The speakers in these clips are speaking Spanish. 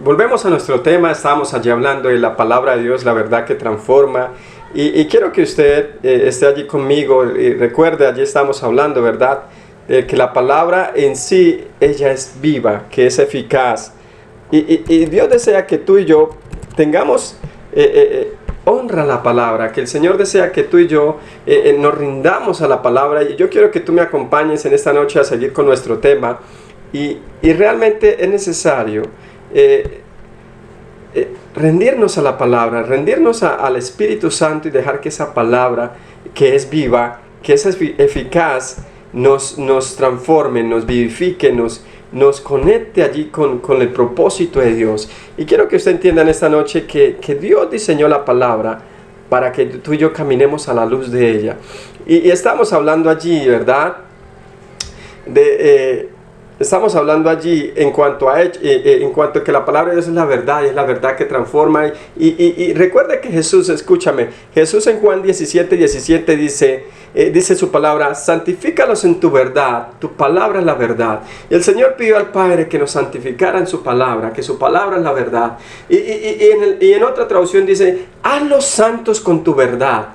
Volvemos a nuestro tema. Estábamos allí hablando de la palabra de Dios, la verdad que transforma. Y quiero que usted esté allí conmigo y recuerde, allí estamos hablando, ¿verdad? Que la palabra en sí, ella es viva, que es eficaz. Y Dios desea que tú y yo tengamos honra a la palabra, que el Señor desea que tú y yo nos rindamos a la palabra. Y yo quiero que tú me acompañes en esta noche a seguir con nuestro tema. Y realmente es necesario rendirnos a la palabra, rendirnos al Espíritu Santo y dejar que esa palabra que es viva, que es eficaz, nos transforme, nos vivifique, nos conecte allí con el propósito de Dios. Y quiero que usted entienda en esta noche que Dios diseñó la palabra para que tú y yo caminemos a la luz de ella. Y estamos hablando allí, ¿verdad? Estamos hablando allí en cuanto a que la palabra de Dios es la verdad y es la verdad que transforma. Y recuerde que Jesús, escúchame, Jesús en Juan 17:17 dice su palabra: santifícalos en tu verdad, tu palabra es la verdad. Y el Señor pidió al Padre que nos santificara en su palabra, que su palabra es la verdad. Y en otra traducción dice: hazlos santos con tu verdad.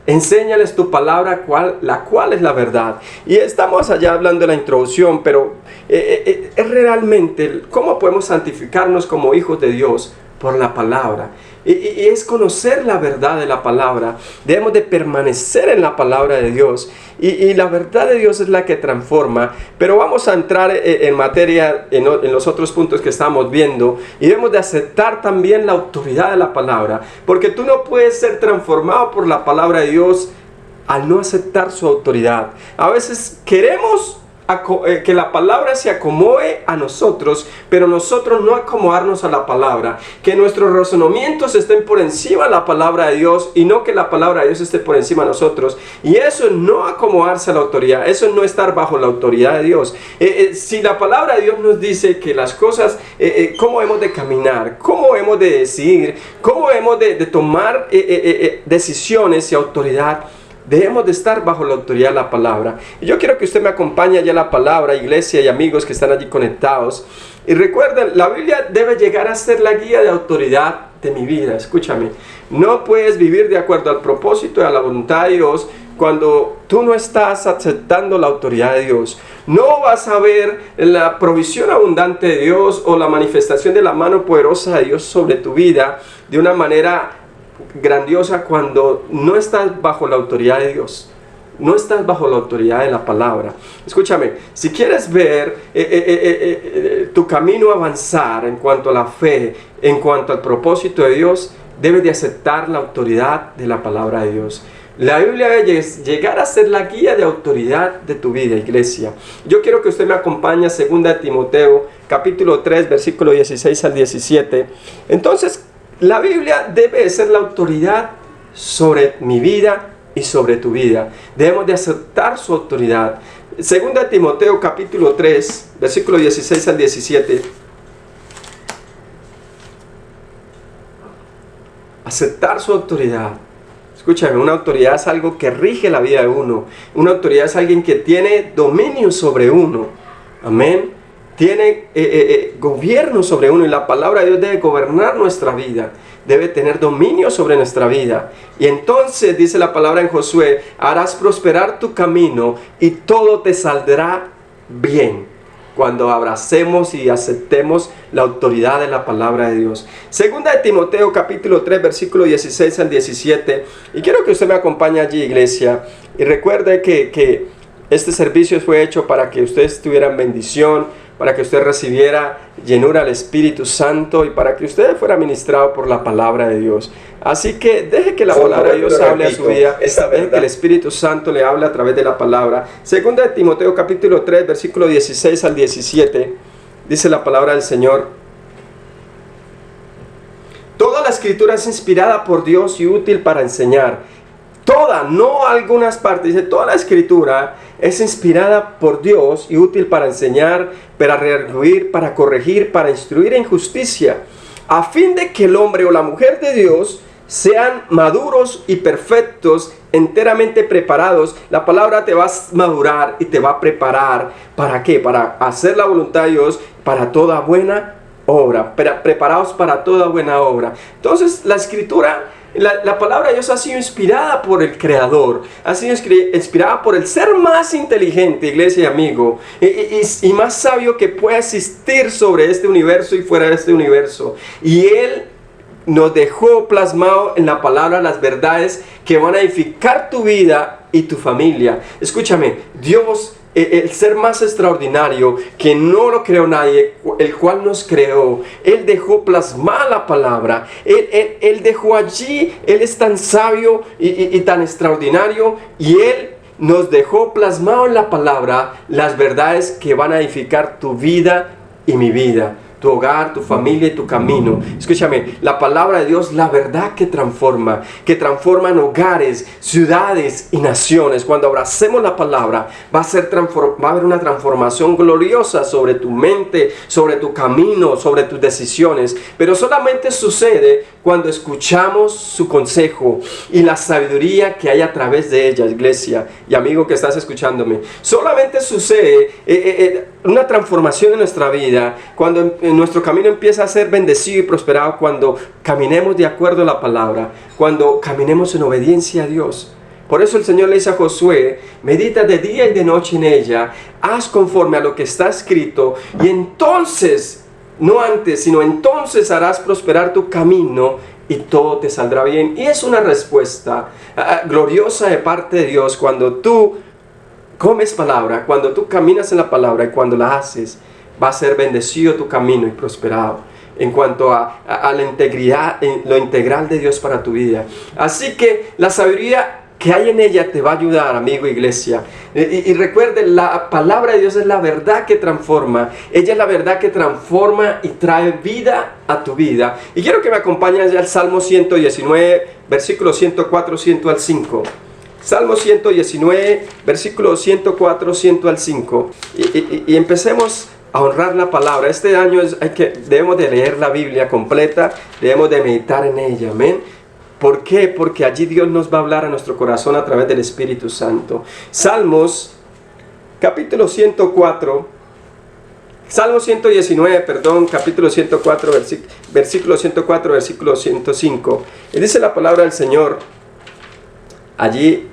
Enséñales tu palabra, la cual es la verdad. Y estamos allá hablando de la introducción, pero es realmente cómo podemos santificarnos como hijos de Dios por la palabra. Y es conocer la verdad de la palabra. Debemos de permanecer en la palabra de Dios. Y la verdad de Dios es la que transforma. Pero vamos a entrar en materia en los otros puntos que estamos viendo. Y debemos de aceptar también la autoridad de la palabra. Porque tú no puedes ser transformado por la palabra de Dios al no aceptar su autoridad. A veces queremos que la palabra se acomode a nosotros, pero nosotros no acomodarnos a la palabra, que nuestros razonamientos estén por encima de la palabra de Dios y no que la palabra de Dios esté por encima de nosotros. Y eso es no acomodarse a la autoridad, eso es no estar bajo la autoridad de Dios. Si la palabra de Dios nos dice que las cosas, cómo hemos de caminar, cómo hemos de decidir, cómo hemos de tomar decisiones y autoridad, debemos de estar bajo la autoridad de la palabra. Y yo quiero que usted me acompañe allá a la palabra, iglesia y amigos que están allí conectados. Y recuerden, la Biblia debe llegar a ser la guía de autoridad de mi vida. Escúchame, no puedes vivir de acuerdo al propósito y a la voluntad de Dios cuando tú no estás aceptando la autoridad de Dios. No vas a ver la provisión abundante de Dios o la manifestación de la mano poderosa de Dios sobre tu vida de una manera grandiosa cuando no estás bajo la autoridad de Dios, no estás bajo la autoridad de la palabra. Escúchame, si quieres ver tu camino avanzar en cuanto a la fe, en cuanto al propósito de Dios, debes de aceptar la autoridad de la palabra de Dios. La Biblia debe llegar a ser la guía de autoridad de tu vida, iglesia. Yo quiero que usted me acompañe a 2 Timoteo, capítulo 3, versículo 16 al 17. Entonces, la Biblia debe ser la autoridad sobre mi vida y sobre tu vida. Debemos de aceptar su autoridad. 2 Timoteo capítulo 3, versículo 16 al 17. Aceptar su autoridad. Escúchame, una autoridad es algo que rige la vida de uno. Una autoridad es alguien que tiene dominio sobre uno. Amén. Tiene gobierno sobre uno, y la palabra de Dios debe gobernar nuestra vida, debe tener dominio sobre nuestra vida. Y entonces dice la palabra en Josué: harás prosperar tu camino y todo te saldrá bien cuando abracemos y aceptemos la autoridad de la palabra de Dios. 2 Timoteo capítulo 3 versículo 16 al 17. Y quiero que usted me acompañe allí, iglesia, y recuerde que este servicio fue hecho para que ustedes tuvieran bendición, para que usted recibiera llenura al Espíritu Santo y para que usted fuera ministrado por la palabra de Dios. Así que deje que la palabra de Dios hable a su vida, deje que el Espíritu Santo le hable a través de la palabra. 2 Timoteo capítulo 3 versículo 16 al 17, dice la palabra del Señor: toda la escritura es inspirada por Dios y útil para enseñar. Toda, no algunas partes, dice toda la escritura es inspirada por Dios y útil para enseñar, para redarguir, para corregir, para instruir en justicia, a fin de que el hombre o la mujer de Dios sean maduros y perfectos, enteramente preparados. La palabra te va a madurar y te va a preparar. ¿Para qué? Para hacer la voluntad de Dios, para toda buena obra, preparados para toda buena obra. Entonces la escritura, la palabra de Dios ha sido inspirada por el Creador, ha sido inspirada por el ser más inteligente, iglesia y amigo, y más sabio que pueda existir sobre este universo y fuera de este universo. Y Él nos dejó plasmado en la palabra las verdades que van a edificar tu vida y tu familia. Escúchame, Dios, el ser más extraordinario, que no lo creó nadie, el cual nos creó, Él dejó plasmada la palabra, Él dejó allí, Él es tan sabio y tan extraordinario, y Él nos dejó plasmado en la palabra las verdades que van a edificar tu vida y mi vida, tu hogar, tu familia y tu camino. Escúchame, la palabra de Dios, la verdad que transforma en hogares, ciudades y naciones. Cuando abracemos la palabra, va a haber una transformación gloriosa sobre tu mente, sobre tu camino, sobre tus decisiones. Pero solamente sucede cuando escuchamos su consejo y la sabiduría que hay a través de ella, iglesia y amigo que estás escuchándome. Solamente sucede una transformación en nuestra vida cuando nuestro camino empieza a ser bendecido y prosperado, cuando caminemos de acuerdo a la palabra, cuando caminemos en obediencia a Dios. Por eso el Señor le dice a Josué: medita de día y de noche en ella, haz conforme a lo que está escrito, y entonces, no antes, sino entonces harás prosperar tu camino y todo te saldrá bien. Y es una respuesta gloriosa de parte de Dios cuando tú comes palabra, cuando tú caminas en la palabra y cuando la haces, va a ser bendecido tu camino y prosperado en cuanto a la integridad, lo integral de Dios para tu vida. Así que la sabiduría que hay en ella te va a ayudar, amigo, iglesia. Y recuerde, la palabra de Dios es la verdad que transforma. Ella es la verdad que transforma y trae vida a tu vida. Y quiero que me acompañes ya al Salmo 119, versículos 104, 100 al 5. Salmo 119, versículos 104, 100 al 5. Y empecemos a honrar la palabra. Este año debemos de leer la Biblia completa, debemos de meditar en ella, amén. ¿Por qué? Porque allí Dios nos va a hablar a nuestro corazón a través del Espíritu Santo. Salmos, capítulo 104, Salmo 119, perdón, capítulo 104, versículo 104, versículo 105. Y dice la palabra del Señor, allí,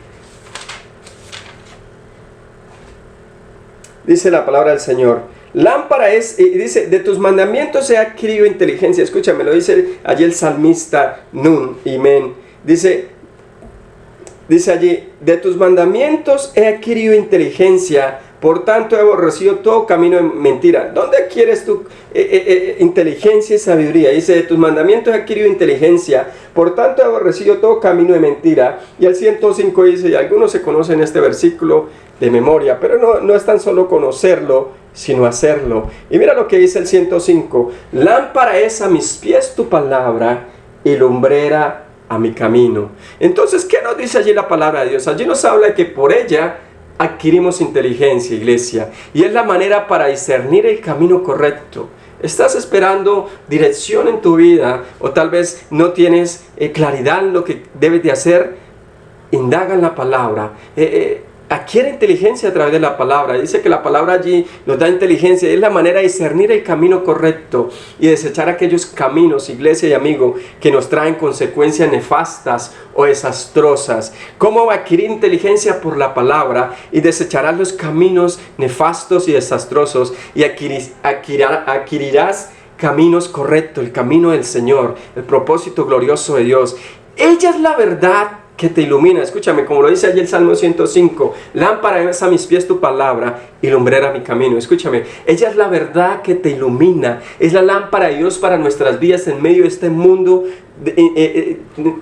dice la palabra del Señor: lámpara es, y dice, de tus mandamientos he adquirido inteligencia. Escúchame, lo dice allí el salmista Nun y Men. Dice allí: de tus mandamientos he adquirido inteligencia, por tanto he aborrecido todo camino de mentira. ¿Dónde adquieres tu inteligencia y sabiduría? Dice: de tus mandamientos he adquirido inteligencia, por tanto he aborrecido todo camino de mentira. Y el 105 dice, y algunos se conocen este versículo de memoria, pero no es tan solo conocerlo, sino hacerlo. Y mira lo que dice el 105: lámpara es a mis pies tu palabra y lumbrera a mi camino. Entonces, ¿qué nos dice allí la palabra de Dios? Allí nos habla de que por ella adquirimos inteligencia, iglesia, y es la manera para discernir el camino correcto. ¿Estás esperando dirección en tu vida? O tal vez no tienes claridad en lo que debes de hacer. Indaga en la palabra. Adquiere inteligencia a través de la palabra. Dice que la palabra allí nos da inteligencia. Es la manera de discernir el camino correcto y desechar aquellos caminos, iglesia y amigo, que nos traen consecuencias nefastas o desastrosas. ¿Cómo adquirir inteligencia? Por la palabra, y desecharás los caminos nefastos y desastrosos y adquirirás caminos correctos, el camino del Señor, el propósito glorioso de Dios. Ella es la verdad que te ilumina. Escúchame, como lo dice allí el Salmo 105, lámpara es a mis pies tu palabra y lumbrera mi camino. Escúchame, ella es la verdad que te ilumina, es la lámpara de Dios para nuestras vidas en medio de este mundo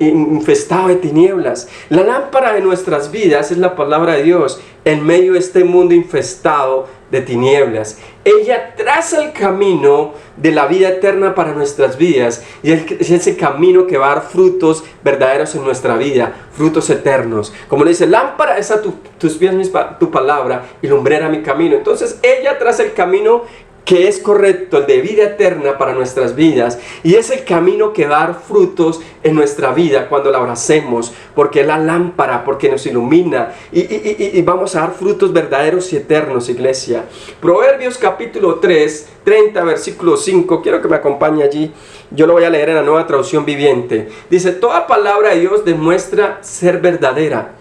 infestado de tinieblas. La lámpara de nuestras vidas es la palabra de Dios en medio de este mundo infestado de tinieblas. Ella traza el camino de la vida eterna para nuestras vidas, y es ese camino que va a dar frutos verdaderos en nuestra vida, frutos eternos. Como le dice, lámpara es a tus pies tu palabra y lumbrera mi camino. Entonces ella traza el camino que es correcto, el de vida eterna para nuestras vidas, y es el camino que va a dar frutos en nuestra vida cuando la abracemos, porque es la lámpara, porque nos ilumina, y vamos a dar frutos verdaderos y eternos, iglesia. Proverbios capítulo 3, 30, versículo 5, quiero que me acompañe allí, yo lo voy a leer en la Nueva Traducción Viviente. Dice: toda palabra de Dios demuestra ser verdadera.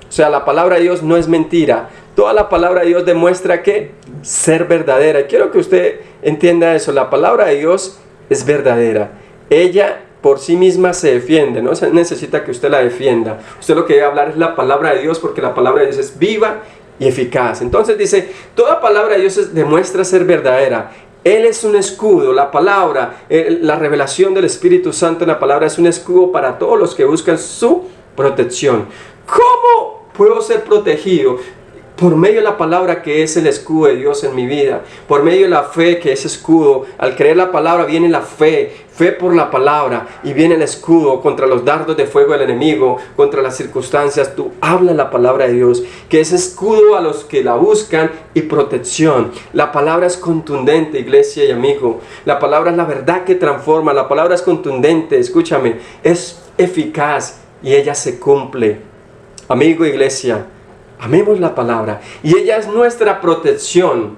O sea, la palabra de Dios no es mentira. Toda la palabra de Dios demuestra que ser verdadera. Quiero que usted entienda eso. La palabra de Dios es verdadera. Ella por sí misma se defiende. No se necesita que usted la defienda. Usted lo que debe hablar es la palabra de Dios, porque la palabra de Dios es viva y eficaz. Entonces dice, toda palabra de Dios demuestra ser verdadera. Él es un escudo. La palabra, la revelación del Espíritu Santo en la palabra es un escudo para todos los que buscan su protección. ¿Cómo puedo ser protegido? Por medio de la palabra, que es el escudo de Dios en mi vida. Por medio de la fe, que es escudo. Al creer la palabra viene la fe. Fe por la palabra. Y viene el escudo contra los dardos de fuego del enemigo. Contra las circunstancias. Tú hablas la palabra de Dios, que es escudo a los que la buscan y protección. La palabra es contundente, iglesia y amigo. La palabra es la verdad que transforma. La palabra es contundente. Escúchame. Es eficaz y ella se cumple. Amigo, iglesia, amemos la palabra, y ella es nuestra protección.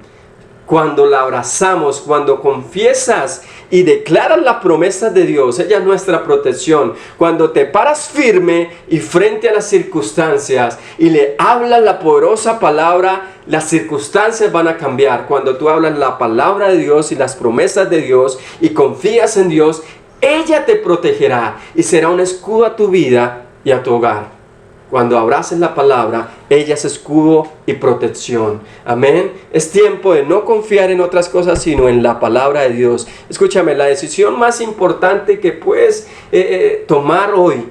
Cuando la abrazamos, cuando confiesas y declaras la promesa de Dios, ella es nuestra protección. Cuando te paras firme y frente a las circunstancias y le hablas la poderosa palabra, las circunstancias van a cambiar. Cuando tú hablas la palabra de Dios y las promesas de Dios y confías en Dios, ella te protegerá y será un escudo a tu vida y a tu hogar. Cuando abraces la palabra, ella es escudo y protección. Amén. Es tiempo de no confiar en otras cosas, sino en la palabra de Dios. Escúchame, la decisión más importante que puedes tomar hoy,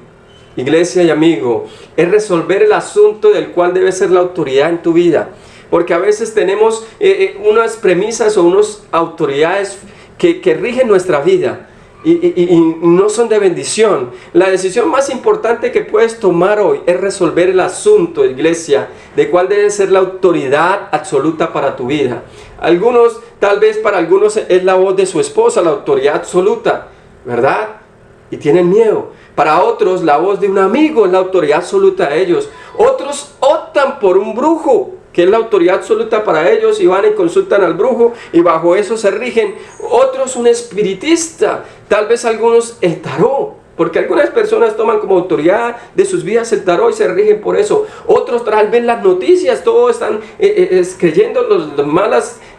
iglesia y amigo, es resolver el asunto del cual debe ser la autoridad en tu vida. Porque a veces tenemos unas premisas o unas autoridades que rigen nuestra vida. Y no son de bendición. La decisión más importante que puedes tomar hoy es resolver el asunto, iglesia, de cuál debe ser la autoridad absoluta para tu vida. Tal vez para algunos es la voz de su esposa, la autoridad absoluta, ¿verdad? Y tienen miedo. Para otros, la voz de un amigo es la autoridad absoluta de ellos. Otros optan por un brujo, que es la autoridad absoluta para ellos, y van y consultan al brujo y bajo eso se rigen. Otros un espiritista, tal vez algunos el tarot, porque algunas personas toman como autoridad de sus vidas el tarot y se rigen por eso. Otros tal vez las noticias, todos están creyendo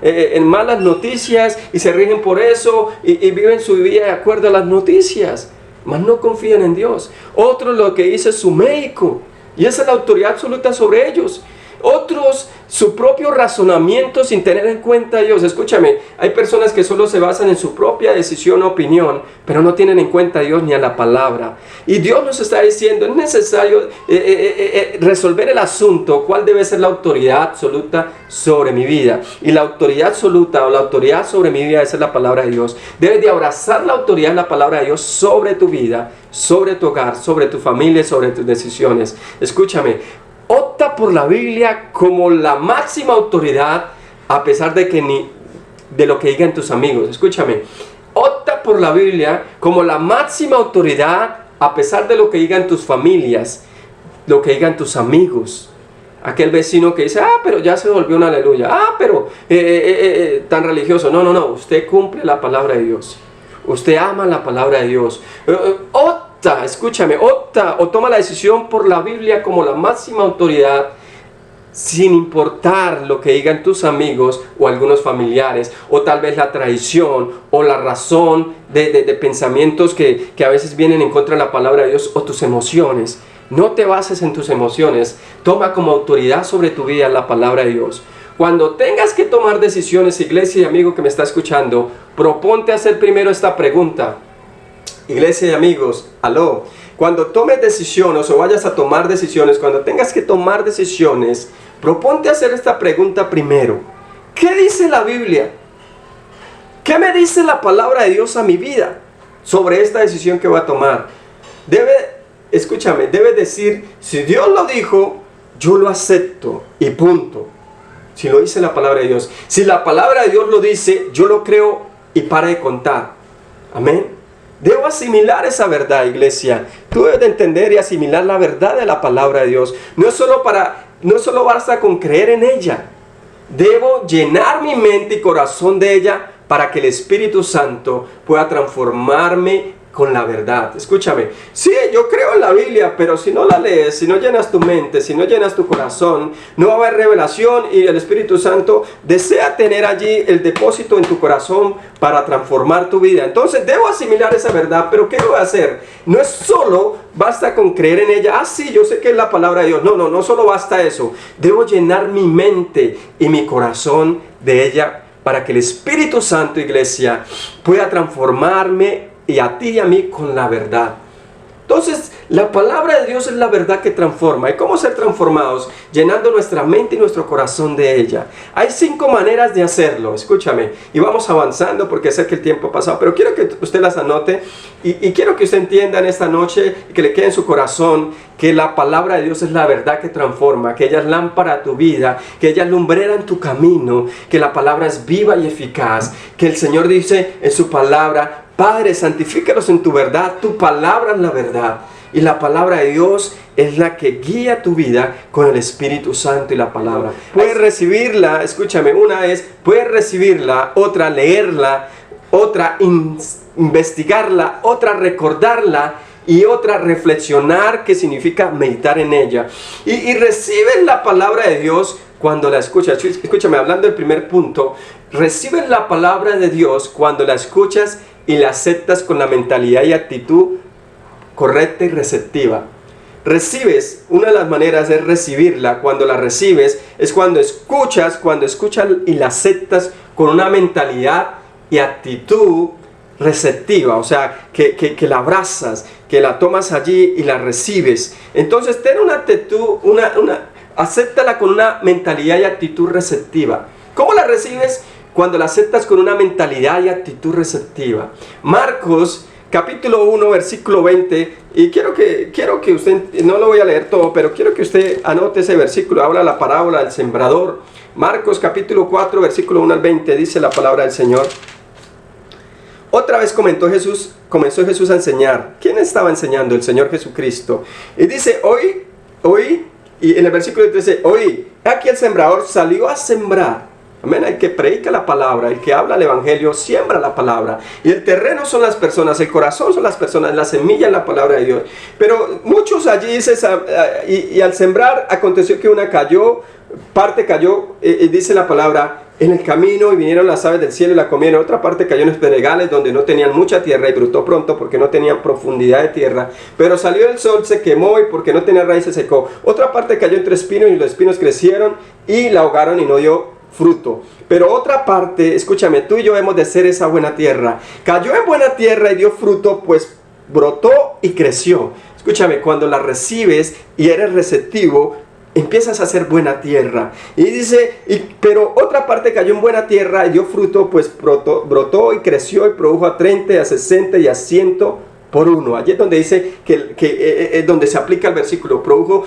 en malas noticias y se rigen por eso y viven su vida de acuerdo a las noticias, mas no confían en Dios. Otros lo que dice su médico, y esa es la autoridad absoluta sobre ellos. Otros su propio razonamiento sin tener en cuenta a Dios. Escúchame, hay personas que solo se basan en su propia decisión o opinión, pero no tienen en cuenta a Dios ni a la palabra. Y Dios nos está diciendo, es necesario resolver el asunto, cuál debe ser la autoridad absoluta sobre mi vida. Y la autoridad absoluta o la autoridad sobre mi vida es la palabra de Dios. Debes de abrazar la autoridad de la palabra de Dios sobre tu vida, sobre tu hogar, sobre tu familia, sobre tus decisiones. Escúchame. Opta por la Biblia como la máxima autoridad, a pesar de lo que digan tus amigos. Escúchame, opta por la Biblia como la máxima autoridad, a pesar de lo que digan tus familias, lo que digan tus amigos. Aquel vecino que dice, pero ya se volvió un aleluya, pero tan religioso. No, usted cumple la palabra de Dios. Usted ama la palabra de Dios. Escúchame, opta o toma la decisión por la Biblia como la máxima autoridad, sin importar lo que digan tus amigos o algunos familiares, o tal vez la traición o la razón de pensamientos que a veces vienen en contra de la palabra de Dios, o tus emociones. No te bases en tus emociones, toma como autoridad sobre tu vida la palabra de Dios. Cuando tengas que tomar decisiones, iglesia y amigo que me está escuchando, proponte hacer primero esta pregunta. Iglesia y amigos, aló, cuando tomes decisiones o vayas a tomar decisiones, cuando tengas que tomar decisiones, proponte hacer esta pregunta primero. ¿Qué dice la Biblia? ¿Qué me dice la palabra de Dios a mi vida sobre esta decisión que voy a tomar? Debe decir, si Dios lo dijo, yo lo acepto y punto. si lo dice la palabra de Dios. Si la palabra de Dios lo dice, yo lo creo y para de contar. Amén. Debo asimilar esa verdad, iglesia. Tú debes de entender y asimilar la verdad de la palabra de Dios. No solo basta con creer en ella. Debo llenar mi mente y corazón de ella para que el Espíritu Santo pueda transformarme con la verdad. Escúchame, sí, yo creo en la Biblia, pero si no la lees, si no llenas tu mente, si no llenas tu corazón, no va a haber revelación, y el Espíritu Santo desea tener allí el depósito en tu corazón para transformar tu vida. Entonces debo asimilar esa verdad, pero ¿qué debo hacer? No es solo basta con creer en ella. Ah, sí, yo sé que es la palabra de Dios. No solo basta eso. Debo llenar mi mente y mi corazón de ella para que el Espíritu Santo, iglesia, pueda transformarme y a ti y a mí con la verdad. Entonces, la palabra de Dios es la verdad que transforma. ¿Y cómo ser transformados? Llenando nuestra mente y nuestro corazón de ella. Hay 5 maneras de hacerlo, escúchame. Y vamos avanzando porque sé que el tiempo ha pasado, pero quiero que usted las anote y quiero que usted entienda en esta noche, que le quede en su corazón, que la palabra de Dios es la verdad que transforma, que ella es lámpara a tu vida, que ella es lumbrera en tu camino, que la palabra es viva y eficaz, que el Señor dice en su palabra: Padre, santifícalos en tu verdad, tu palabra es la verdad. Y la palabra de Dios es la que guía tu vida con el Espíritu Santo y la palabra. Puedes recibirla, escúchame, una es, puedes recibirla, otra leerla, otra investigarla, otra recordarla y otra reflexionar, que significa meditar en ella. Y recibes la palabra de Dios cuando la escuchas. Escúchame, hablando del primer punto, recibes la palabra de Dios cuando la escuchas y la aceptas con la mentalidad y actitud correcta y receptiva. Recibes, una de las maneras es recibirla. Cuando la recibes es cuando escuchas y la aceptas con una mentalidad y actitud receptiva, o sea, que la abrazas, que la tomas allí y la recibes. Entonces ten una actitud, acéptala con una mentalidad y actitud receptiva. ¿Cómo la recibes? Cuando la aceptas con una mentalidad y actitud receptiva. Marcos capítulo 1 versículo 20, y quiero que usted, no lo voy a leer todo, pero quiero que usted anote ese versículo. Habla la parábola del sembrador. Marcos capítulo 4 versículo 1 al 20, dice la palabra del Señor: Otra vez comenzó Jesús a enseñar. ¿Quién estaba enseñando? El Señor Jesucristo. Y dice: oí, y en el versículo dice: oí, aquí el sembrador salió a sembrar. Amén. El que predica la palabra, el que habla el evangelio, siembra la palabra. Y el terreno son las personas, el corazón son las personas, la semilla es la palabra de Dios. Pero muchos allí dicen, y al sembrar aconteció que una parte cayó, dice la palabra, en el camino, y vinieron las aves del cielo y la comieron. Otra parte cayó en los pedregales donde no tenían mucha tierra y brotó pronto porque no tenían profundidad de tierra. Pero salió el sol, se quemó, y porque no tenía raíz se secó. Otra parte cayó entre espinos y los espinos crecieron y la ahogaron y no dio fruto. Pero otra parte, escúchame, tú y yo hemos de ser esa buena tierra. Cayó en buena tierra y dio fruto, pues brotó y creció. Escúchame, cuando la recibes y eres receptivo, empiezas a ser buena tierra. Y dice, pero otra parte cayó en buena tierra y dio fruto, pues brotó y creció y produjo a 30, a 60 y a 100 por uno. Allí es donde dice que donde se aplica el versículo: produjo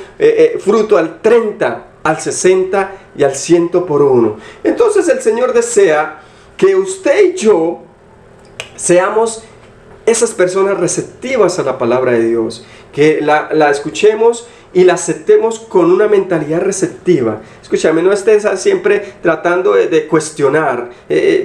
fruto al 30, al 60 y al 100 por uno. Entonces el Señor desea que usted y yo seamos esas personas receptivas a la palabra de Dios, que la escuchemos y la aceptemos con una mentalidad receptiva. Escúchame, no estés siempre tratando de cuestionar.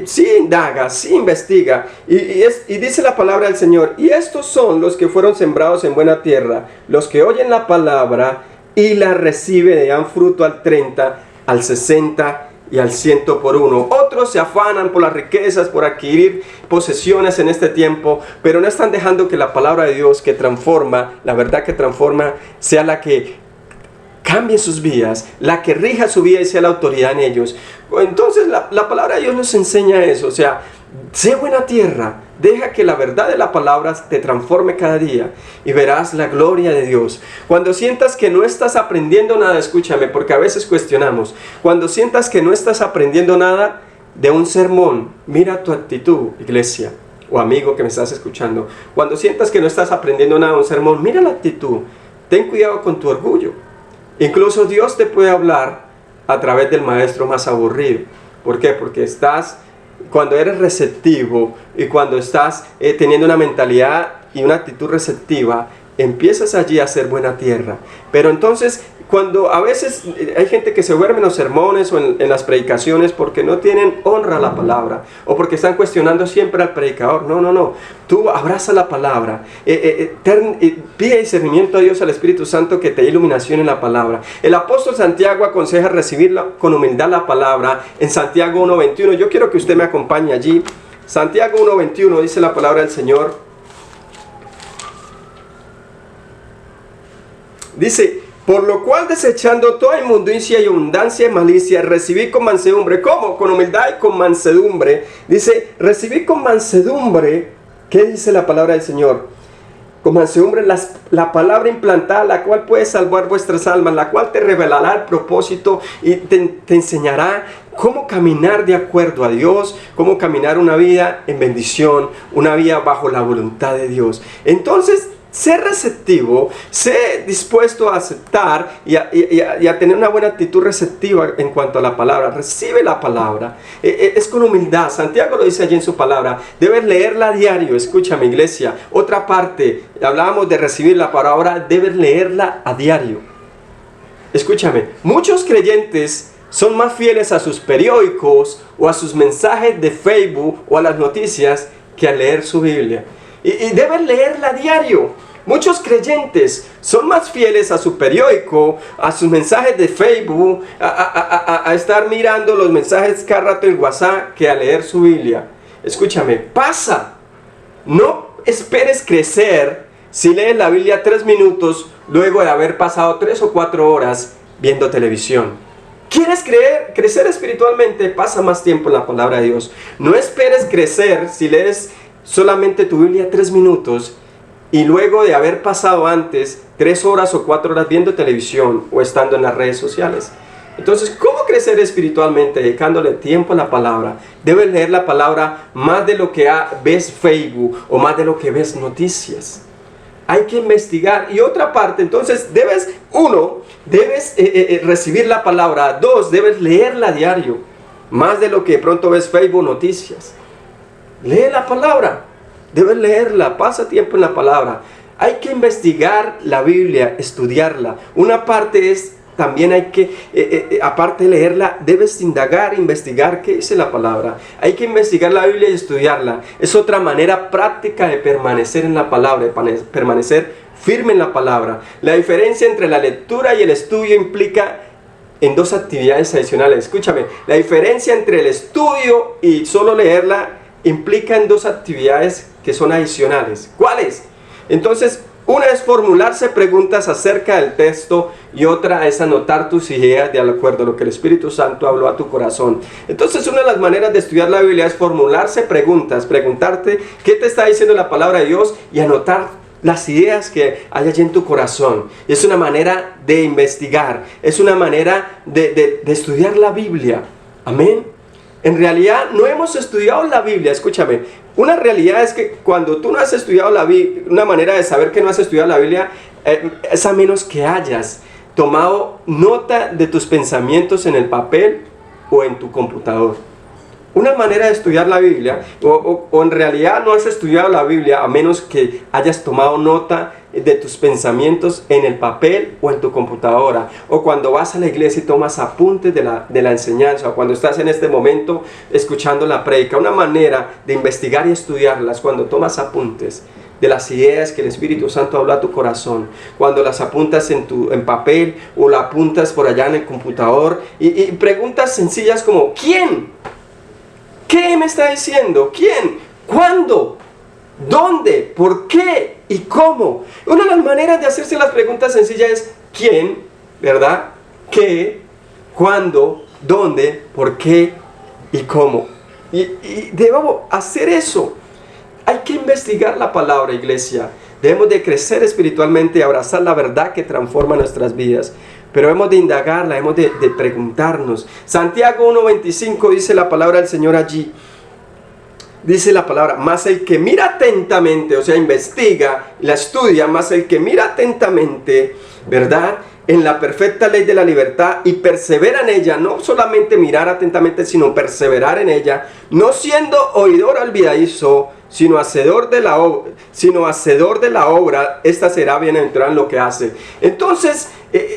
Sí indaga, sí investiga. Y dice la palabra del Señor: y estos son los que fueron sembrados en buena tierra, los que oyen la palabra y la reciben y dan fruto al 30, al 60 y al 100 por uno. Otros se afanan por las riquezas, por adquirir posesiones en este tiempo, pero no están dejando que la palabra de Dios, que transforma, la verdad que transforma, sea la que cambie sus vidas, la que rija su vida y sea la autoridad en ellos. Entonces la palabra de Dios nos enseña eso. O sea, sé buena tierra, deja que la verdad de la palabra te transforme cada día y verás la gloria de Dios. Cuando sientas que no estás aprendiendo nada, escúchame, porque a veces cuestionamos. Cuando sientas que no estás aprendiendo nada de un sermón, mira tu actitud, iglesia o amigo que me estás escuchando. Cuando sientas que no estás aprendiendo nada de un sermón, mira la actitud. Ten cuidado con tu orgullo. Incluso Dios te puede hablar a través del maestro más aburrido. ¿Por qué? Porque cuando eres receptivo y cuando estás teniendo una mentalidad y una actitud receptiva, empiezas allí a hacer buena tierra. Pero entonces, cuando a veces hay gente que se duerme en los sermones o en las predicaciones porque no tienen honra a la palabra o porque están cuestionando siempre al predicador. No. Tú abraza la palabra. Pide discernimiento a Dios, al Espíritu Santo, que te dé iluminación en la palabra. El apóstol Santiago aconseja recibir con humildad la palabra en Santiago 1:21. Yo quiero que usted me acompañe allí. Santiago 1:21 dice la palabra del Señor. Dice: por lo cual, desechando toda inmundicia y abundancia de malicia, recibid con mansedumbre. ¿Cómo? Con humildad y con mansedumbre. Dice, recibid con mansedumbre. ¿Qué dice la palabra del Señor? Con mansedumbre la palabra implantada, la cual puede salvar vuestras almas, la cual te revelará el propósito y te enseñará cómo caminar de acuerdo a Dios, cómo caminar una vida en bendición, una vida bajo la voluntad de Dios. Entonces, sé receptivo, sé dispuesto a aceptar y a tener una buena actitud receptiva en cuanto a la palabra. Recibe la palabra. Es con humildad. Santiago lo dice allí en su palabra. Debes leerla a diario. Escúchame, iglesia. Otra parte, hablábamos de recibir la palabra. Ahora debes leerla a diario. Escúchame. Muchos creyentes son más fieles a sus periódicos o a sus mensajes de Facebook o a las noticias que a leer su Biblia. Y deben leerla a diario. Muchos creyentes son más fieles a su periódico, a sus mensajes de Facebook, a estar mirando los mensajes cada rato en WhatsApp, que a leer su Biblia. Escúchame, pasa. No esperes crecer si lees la Biblia 3 minutos luego de haber pasado 3 o 4 horas viendo televisión. ¿Quieres crecer espiritualmente? Pasa más tiempo en la palabra de Dios. No esperes crecer si lees solamente tu Biblia 3 minutos y luego de haber pasado antes 3 horas o 4 horas viendo televisión o estando en las redes sociales. Entonces, ¿cómo crecer espiritualmente? Dedicándole tiempo a la palabra. Debes leer la palabra más de lo que ves Facebook o más de lo que ves noticias. Hay que investigar. Y otra parte, entonces, debes recibir la palabra. 2, debes leerla a diario. Más de lo que de pronto ves Facebook, noticias. Lee la palabra, debes leerla, pasa tiempo en la palabra. Hay que investigar la Biblia, estudiarla. Una parte es, también hay que, aparte de leerla, debes indagar, investigar qué dice la palabra. Hay que investigar la Biblia y estudiarla. Es otra manera práctica de permanecer en la palabra, de permanecer firme en la palabra. La diferencia entre la lectura y el estudio implica en 2 actividades adicionales. Escúchame, la diferencia entre el estudio y solo leerla implica en 2 actividades que son adicionales. ¿Cuáles? Entonces, una es formularse preguntas acerca del texto y otra es anotar tus ideas de acuerdo a lo que el Espíritu Santo habló a tu corazón. Entonces, una de las maneras de estudiar la Biblia es formularse preguntas, preguntarte qué te está diciendo la palabra de Dios y anotar las ideas que hay allí en tu corazón. Es una manera de investigar, es una manera de estudiar la Biblia. Amén. En realidad no hemos estudiado la Biblia. Escúchame, una realidad es que cuando tú no has estudiado la Biblia, una manera de saber que no has estudiado la Biblia es a menos que hayas tomado nota de tus pensamientos en el papel o en tu computador. Una manera de estudiar la Biblia, o en realidad no has estudiado la Biblia a menos que hayas tomado nota de tus pensamientos en el papel o en tu computadora, o cuando vas a la iglesia y tomas apuntes de la enseñanza, o cuando estás en este momento escuchando la prédica. Una manera de investigar y estudiarlas cuando tomas apuntes de las ideas que el Espíritu Santo habla a tu corazón, cuando las apuntas en papel o la apuntas por allá en el computador y preguntas sencillas como ¿quién? ¿Qué me está diciendo? ¿Quién? ¿Cuándo? ¿Dónde? ¿Por qué? ¿Y cómo? Una de las maneras de hacerse las preguntas sencillas es ¿quién? ¿Verdad? ¿Qué? ¿Cuándo? ¿Dónde? ¿Por qué? ¿Y cómo? Y debemos hacer eso. Hay que investigar la palabra, iglesia. Debemos de crecer espiritualmente y abrazar la verdad que transforma nuestras vidas. Pero hemos de indagarla, hemos de preguntarnos. Santiago 1:25 dice la palabra del Señor allí. Dice la palabra, mas el que mira atentamente, o sea, investiga, la estudia, mas el que mira atentamente, ¿verdad? en la perfecta ley de la libertad y persevera en ella, no solamente mirar atentamente, sino perseverar en ella, no siendo oidor olvidadizo, sino hacedor de la obra, esta será bienaventurada en lo que hace. Entonces,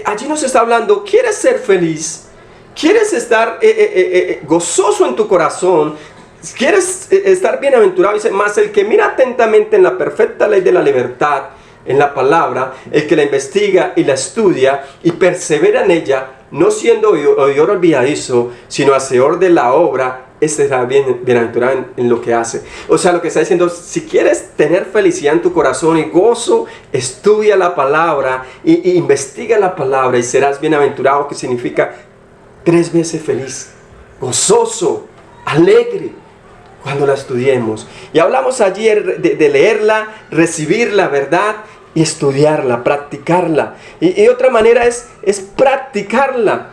allí nos está hablando, ¿quieres ser feliz? ¿Quieres estar gozoso en tu corazón? ¿Quieres estar bienaventurado? Dice, más el que mira atentamente en la perfecta ley de la libertad, en la palabra, el que la investiga y la estudia y persevera en ella, no siendo oidor olvidadizo, sino hacedor de la obra, este será bienaventurado en lo que hace. O sea, lo que está diciendo, si quieres tener felicidad en tu corazón y gozo, estudia la palabra y investiga la palabra y serás bienaventurado, que significa 3 veces feliz, gozoso, alegre, cuando la estudiemos. Y hablamos ayer de leerla, recibirla, ¿verdad? Y estudiarla, practicarla. Y otra manera es practicarla.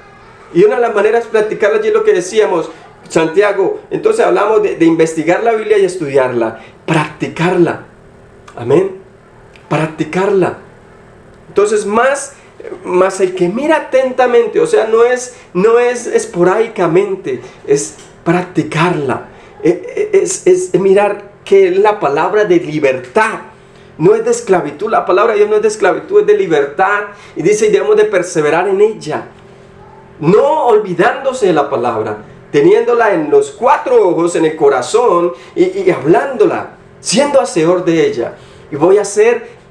Y una de las maneras de practicarla, allí es lo que decíamos, Santiago. Entonces hablamos de investigar la Biblia y estudiarla, practicarla. Amén. Practicarla. Entonces más el que mira atentamente, o sea, no es esporádicamente, es practicarla. Es mirar que la palabra de libertad no es de esclavitud. La palabra de Dios no es de esclavitud, es de libertad. Y dice, y debemos de perseverar en ella, no olvidándose de la palabra, teniéndola en los 4 ojos, en el corazón, y hablándola, siendo hacedor de ella. Y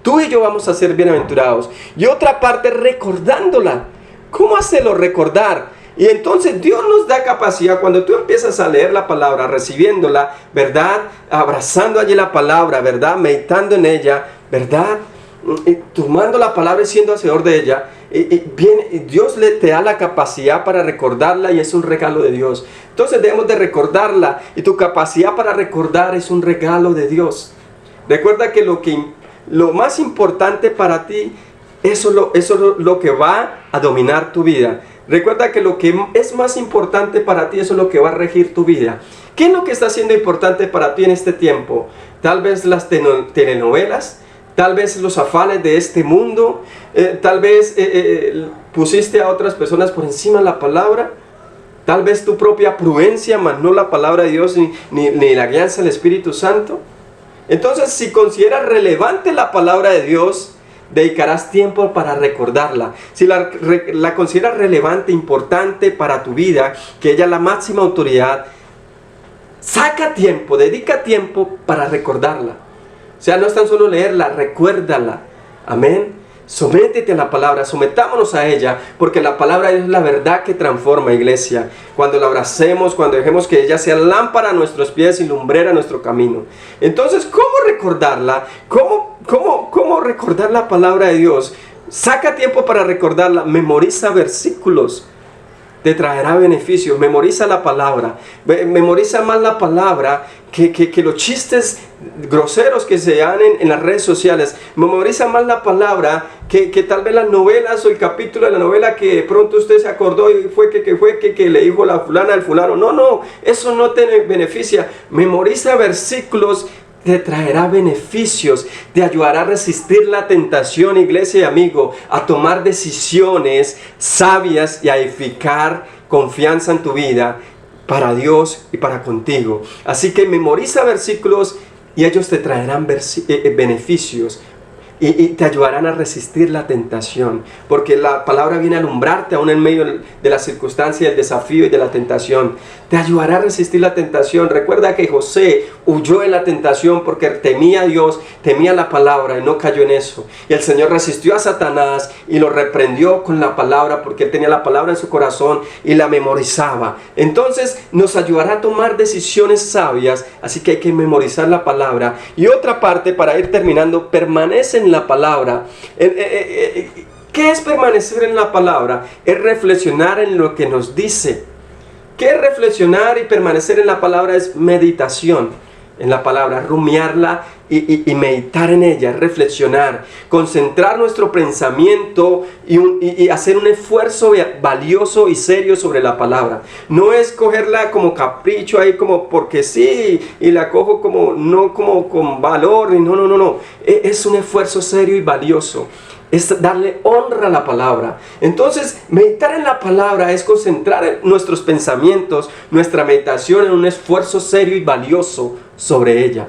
tú y yo vamos a ser bienaventurados. Y otra parte, recordándola. ¿Cómo hacerlo? Recordar. Y entonces Dios nos da capacidad, cuando tú empiezas a leer la palabra, recibiéndola, ¿verdad? Abrazando allí la palabra, ¿verdad? Meditando en ella, ¿verdad? Tomando la palabra y siendo hacedor de ella. Dios te da la capacidad para recordarla y es un regalo de Dios. Entonces debemos de recordarla y tu capacidad para recordar es un regalo de Dios. Recuerda que lo más importante para ti, eso es lo que va a dominar tu vida. Recuerda que lo que es más importante para ti, eso es lo que va a regir tu vida. ¿Qué es lo que está siendo importante para ti en este tiempo? Tal vez las telenovelas, tal vez los afanes de este mundo, tal vez pusiste a otras personas por encima de la palabra, tal vez tu propia prudencia, mas no la palabra de Dios ni la guianza del Espíritu Santo. Entonces, si consideras relevante la palabra de Dios, dedicarás tiempo para recordarla. Si la consideras relevante, importante para tu vida, que ella es la máxima autoridad, dedica tiempo para recordarla. O sea, no es tan solo leerla, recuérdala. Amén. Sométete a la palabra, sometámonos a ella, porque la palabra es la verdad que transforma, iglesia. Cuando la abracemos, cuando dejemos que ella sea lámpara a nuestros pies y lumbrera a nuestro camino. Entonces, ¿cómo recordarla? ¿Cómo recordar la palabra de Dios? Saca tiempo para recordarla, memoriza versículos. Te traerá beneficios. Memoriza la palabra. Memoriza más la palabra que los chistes groseros que se dan en las redes sociales. Memoriza más la palabra que tal vez las novelas o el capítulo de la novela que de pronto usted se acordó y fue que le dijo la fulana al fulano. No, eso no te beneficia. Memoriza versículos. Te traerá beneficios, te ayudará a resistir la tentación, iglesia y amigo, a tomar decisiones sabias y a edificar confianza en tu vida para Dios y para contigo. Así que memoriza versículos y ellos te traerán beneficios y te ayudarán a resistir la tentación, porque la palabra viene a alumbrarte aún en medio de la circunstancia, del desafío y de la tentación. Te ayudará a resistir la tentación. Recuerda que José huyó de la tentación porque temía a Dios, temía la palabra y no cayó en eso. Y el Señor resistió a Satanás y lo reprendió con la palabra, porque él tenía la palabra en su corazón y la memorizaba. Entonces nos ayudará a tomar decisiones sabias, así que hay que memorizar la palabra. Y otra parte, para ir terminando, permanece en la palabra. ¿Qué es permanecer en la palabra? Es reflexionar en lo que nos dice. ¿Qué es reflexionar y permanecer en la palabra? Es meditación en la palabra, rumiarla y meditar en ella, reflexionar, concentrar nuestro pensamiento y hacer un esfuerzo valioso y serio sobre la palabra. No es cogerla como capricho ahí, como porque sí, y la cojo como no como con valor, no. Es un esfuerzo serio y valioso. es darle honra a la palabra. Entonces, meditar en la palabra es concentrar nuestros pensamientos, nuestra meditación en un esfuerzo serio y valioso sobre ella.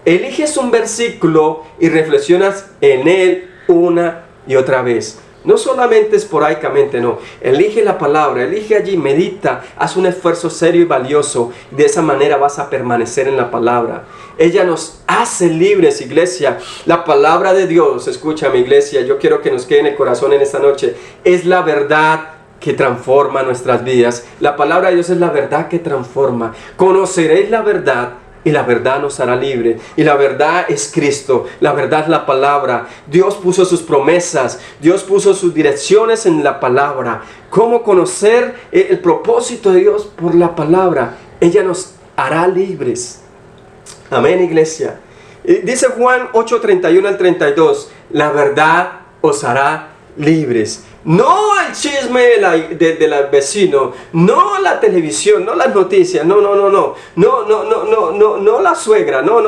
Eliges un versículo y reflexionas en él una y otra vez. No solamente esporádicamente, no. Elige la palabra, elige allí, medita, haz un esfuerzo serio y valioso. De esa manera vas a permanecer en la palabra. Ella nos hace libres, iglesia. La palabra de Dios, escúchame, iglesia, yo quiero que nos quede en el corazón en esta noche. Es la verdad que transforma nuestras vidas. La palabra de Dios es la verdad que transforma. Conoceréis la verdad y la verdad nos hará libre. Y la verdad es Cristo, la verdad es la palabra. Dios puso sus promesas, Dios puso sus direcciones en la palabra. ¿Cómo conocer el propósito de Dios? Por la palabra. Ella nos hará libres. Amén, iglesia. Dice Juan 8:31 al 32, la verdad os hará libres. No el chisme del vecino, no la televisión, no las noticias, no la suegra, no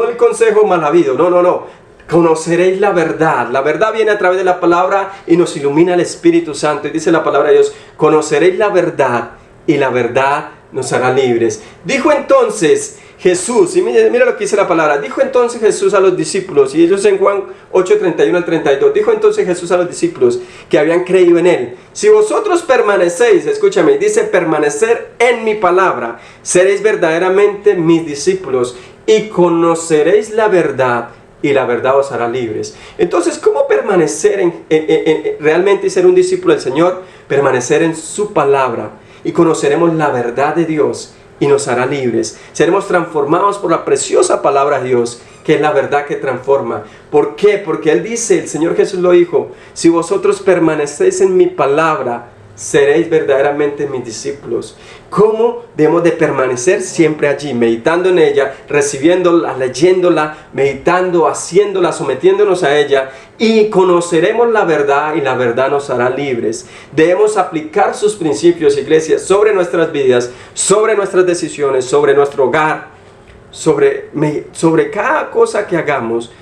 el consejo mal habido, no. Conoceréis la verdad. La verdad viene a través de la palabra y nos ilumina el Espíritu Santo. Y dice la palabra de Dios, conoceréis la verdad y la verdad nos hará libres. Dijo entonces Jesús, y mira lo que dice la palabra, dijo entonces Jesús a los discípulos, y ellos en Juan 8:31 al 32, dijo entonces Jesús a los discípulos que habían creído en él, si vosotros permanecéis, escúchame, dice permanecer en mi palabra, seréis verdaderamente mis discípulos y conoceréis la verdad y la verdad os hará libres. Entonces, ¿cómo permanecer realmente y ser un discípulo del Señor? Permanecer en su palabra y conoceremos la verdad de Dios y nos hará libres. Seremos transformados por la preciosa palabra de Dios, que es la verdad que transforma. ¿Por qué? Porque Él dice, el Señor Jesús lo dijo, si vosotros permanecéis en mi palabra, seréis verdaderamente mis discípulos. ¿Cómo debemos de permanecer siempre allí? Meditando en ella, recibiéndola, leyéndola, meditando, haciéndola, sometiéndonos a ella, y conoceremos la verdad y la verdad nos hará libres. Debemos aplicar sus principios, iglesia, sobre nuestras vidas, sobre nuestras decisiones, sobre nuestro hogar, sobre cada cosa que hagamos.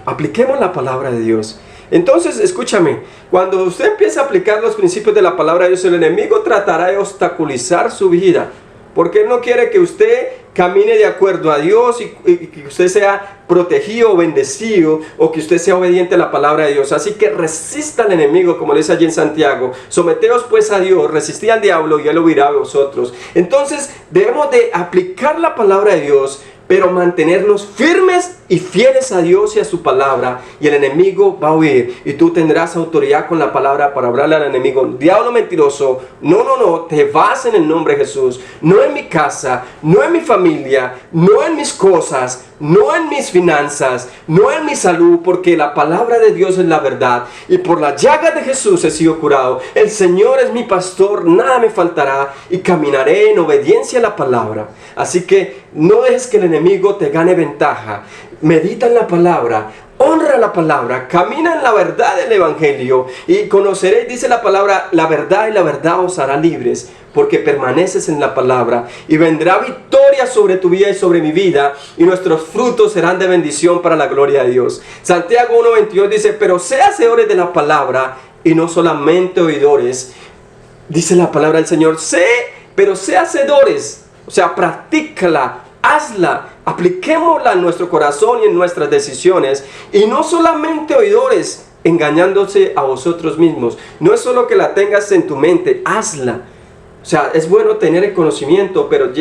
Apliquemos la palabra de Dios. Entonces, escúchame, cuando usted empieza a aplicar los principios de la palabra de Dios, el enemigo tratará de obstaculizar su vida, porque él no quiere que usted camine de acuerdo a Dios y que usted sea protegido o bendecido, o que usted sea obediente a la palabra de Dios. Así que resista al enemigo, como le dice allí en Santiago, someteos pues a Dios, resistid al diablo y él huirá de vosotros. Entonces, debemos de aplicar la palabra de Dios, pero mantenernos firmes y fieles a Dios y a su palabra, y el enemigo va a huir, y tú tendrás autoridad con la palabra para hablarle al enemigo. Diablo mentiroso, no, te vas en el nombre de Jesús, no en mi casa, no en mi familia, no en mis cosas, no en mis finanzas, no en mi salud, porque la palabra de Dios es la verdad, y por la llaga de Jesús he sido curado. El Señor es mi pastor, nada me faltará, y caminaré en obediencia a la palabra. Así que no dejes que el enemigo te gane ventaja. Medita en la palabra, honra la palabra, camina en la verdad del evangelio, y conoceréis, dice la palabra, la verdad y la verdad os hará libres, porque permaneces en la palabra, y vendrá victoria sobre tu vida y sobre mi vida, y nuestros frutos serán de bendición para la gloria de Dios. Santiago 1:22 dice, pero sé hacedores de la palabra y no solamente oidores. Dice la palabra del Señor, pero sé hacedores, o sea, practícala, hazla, apliquémosla en nuestro corazón y en nuestras decisiones, y no solamente oidores, engañándose a vosotros mismos. No es solo que la tengas en tu mente, hazla. O sea, es bueno tener el conocimiento, pero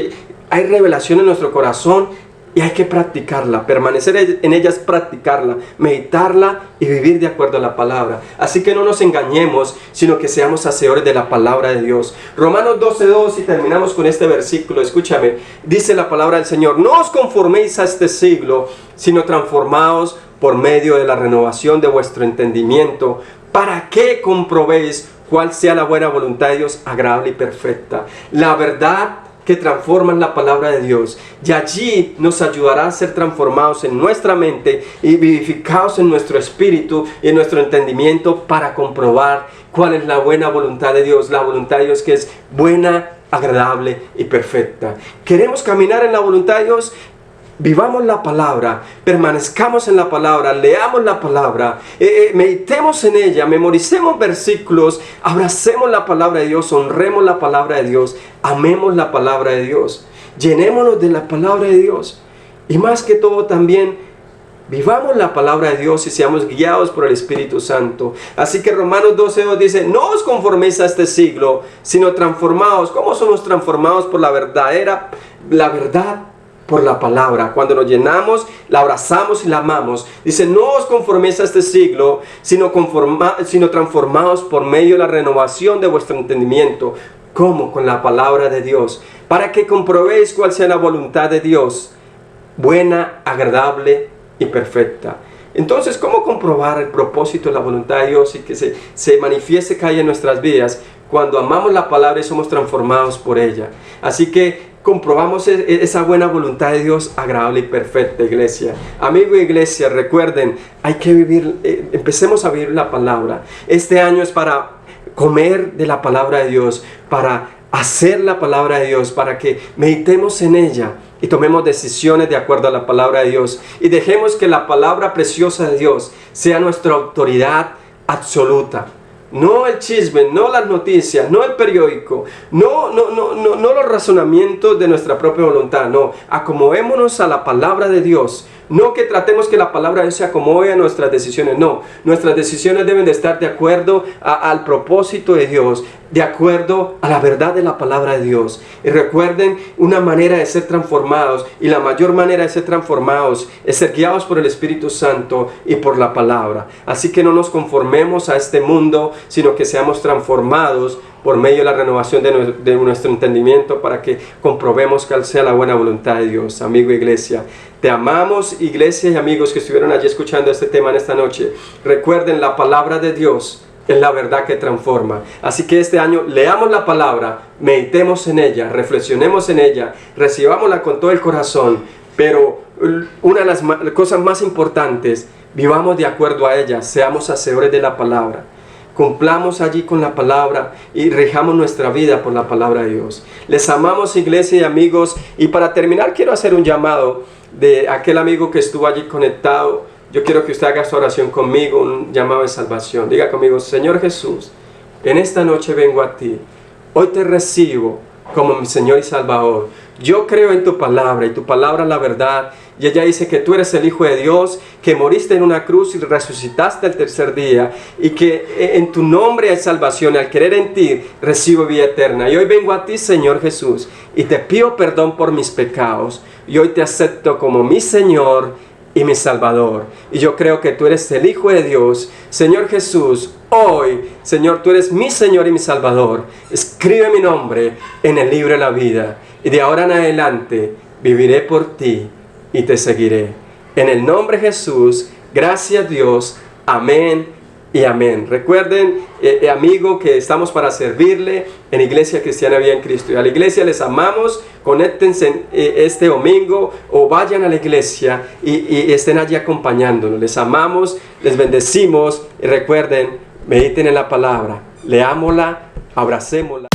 hay revelación en nuestro corazón y hay que practicarla. Permanecer en ella es practicarla, meditarla y vivir de acuerdo a la palabra. Así que no nos engañemos, sino que seamos hacedores de la palabra de Dios. Romanos 12:2, y terminamos con este versículo. Escúchame, dice la palabra del Señor, no os conforméis a este siglo, sino transformaos por medio de la renovación de vuestro entendimiento, para que comprobéis cuál sea la buena voluntad de Dios, agradable y perfecta. La verdad que transforma en la palabra de Dios, y allí nos ayudará a ser transformados en nuestra mente y vivificados en nuestro espíritu y en nuestro entendimiento, para comprobar cuál es la buena voluntad de Dios, la voluntad de Dios que es buena, agradable y perfecta. ¿Queremos caminar en la voluntad de Dios? vivamos la palabra, permanezcamos en la palabra, leamos la palabra, meditemos en ella, memoricemos versículos, abracemos la palabra de Dios, honremos la palabra de Dios, amemos la palabra de Dios, llenémonos de la palabra de Dios. Y más que todo también, vivamos la palabra de Dios y seamos guiados por el Espíritu Santo. Así que Romanos 12:2 dice, no os conforméis a este siglo, sino transformaos. ¿Cómo somos transformados? Por la verdad por la palabra. Cuando nos llenamos, la abrazamos y la amamos. Dice, no os conforméis a este siglo, sino transformaos por medio de la renovación de vuestro entendimiento. ¿Cómo? Con la palabra de Dios. Para que comprobéis cuál sea la voluntad de Dios, buena, agradable y perfecta. Entonces, ¿cómo comprobar el propósito de la voluntad de Dios y que se manifieste cada día en nuestras vidas? Cuando amamos la palabra y somos transformados por ella. Así que comprobamos esa buena voluntad de Dios agradable y perfecta, iglesia. Amigo y iglesia, recuerden, hay que vivir, empecemos a vivir la palabra. Este año es para comer de la palabra de Dios, para hacer la palabra de Dios, para que meditemos en ella y tomemos decisiones de acuerdo a la palabra de Dios. Y dejemos que la palabra preciosa de Dios sea nuestra autoridad absoluta. No el chisme, no las noticias, no el periódico, no los razonamientos de nuestra propia voluntad, no. Acomodémonos a la palabra de Dios. No que tratemos que la palabra de Dios se acomode a nuestras decisiones, no. Nuestras decisiones deben de estar de acuerdo al propósito de Dios, de acuerdo a la verdad de la palabra de Dios. Y recuerden, una manera de ser transformados, y la mayor manera de ser transformados, es ser guiados por el Espíritu Santo y por la palabra. Así que no nos conformemos a este mundo, sino que seamos transformados por medio de la renovación de nuestro entendimiento, para que comprobemos cuál sea la buena voluntad de Dios. Amigo iglesia, te amamos, iglesia y amigos que estuvieron allí escuchando este tema en esta noche. Recuerden, la palabra de Dios es la verdad que transforma. Así que este año leamos la palabra, meditemos en ella, reflexionemos en ella, recibámosla con todo el corazón, pero una de las cosas más importantes, vivamos de acuerdo a ella, seamos hacedores de la palabra. Cumplamos allí con la palabra y rijamos nuestra vida por la palabra de Dios. Les amamos, iglesia y amigos. Y para terminar, quiero hacer un llamado de aquel amigo que estuvo allí conectado. Yo quiero que usted haga esta oración conmigo, un llamado de salvación. Diga conmigo: Señor Jesús, en esta noche vengo a ti. Hoy te recibo como mi Señor y Salvador. Yo creo en tu palabra, y tu palabra es la verdad. Y ella dice que tú eres el Hijo de Dios, que moriste en una cruz y resucitaste el tercer día, y que en tu nombre hay salvación, y al creer en ti recibo vida eterna. Y hoy vengo a ti, Señor Jesús, y te pido perdón por mis pecados, y hoy te acepto como mi Señor y mi Salvador. Y yo creo que tú eres el Hijo de Dios. Señor Jesús, hoy, Señor, tú eres mi Señor y mi Salvador. Escribe mi nombre en el libro de la vida, y de ahora en adelante viviré por ti y te seguiré. En el nombre de Jesús, gracias Dios, amén y amén. Recuerden, amigo, que estamos para servirle en Iglesia Cristiana Vida en Cristo. Y a la iglesia les amamos. Conéctense este domingo o vayan a la iglesia y estén allí acompañándonos. Les amamos, les bendecimos, y recuerden, mediten en la palabra, leámosla, abracémosla.